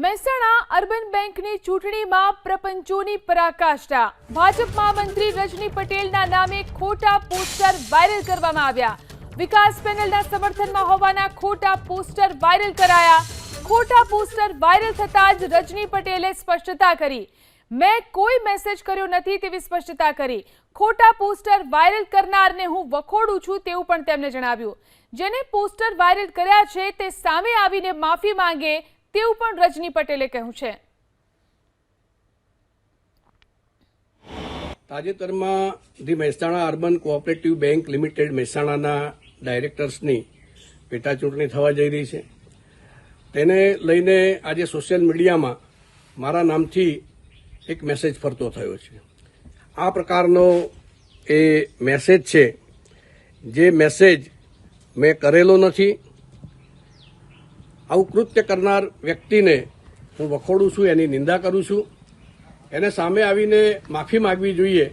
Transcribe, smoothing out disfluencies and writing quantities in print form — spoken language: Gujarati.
મહેસાણા અર્બન બેંકની ચૂંટણીમાં પ્રપંચોની પરાકાષ્ઠા। ભાજપમાં મંત્રી રજની પટેલના નામે ખોટા પોસ્ટર વાયરલ કરવામાં આવ્યા। વિકાસ પેનલના સમર્થનમાં હોવાના ખોટા પોસ્ટર વાયરલ કરાયા। ખોટા પોસ્ટર વાયરલ થતાં જ રજની પટેલે સ્પષ્ટતા કરી, મેં કોઈ મેસેજ કર્યો નથી તેવી સ્પષ્ટતા કરી। ખોટા પોસ્ટર વાયરલ કરનારને હું વખોડું છું તેવું પણ તેમણે જણાવ્યું। જેને પોસ્ટર વાયરલ કર્યા છે તે સામે આવીને માફી માંગે તેવું પણ રજની પટેલે કહ્યું છે। તાજેતરમાં the Mehsana urban cooperative bank limited મહેસાણાના ડાયરેક્ટર્સની પેટા ચૂંટણી થવા જઈ રહી છે। તેને લઈને આજે સોશિયલ મીડિયામાં મારા નામથી એક મેસેજ ફરતો થયો છે। આ પ્રકારનો એ મેસેજ છે, જે મેસેજ મેં કરેલો નથી। આવું કૃત્ય કરનાર વ્યક્તિને હું વખોડું છું, એની નિંદા કરું છું। એને સામે આવીને માફી માગવી જોઈએ।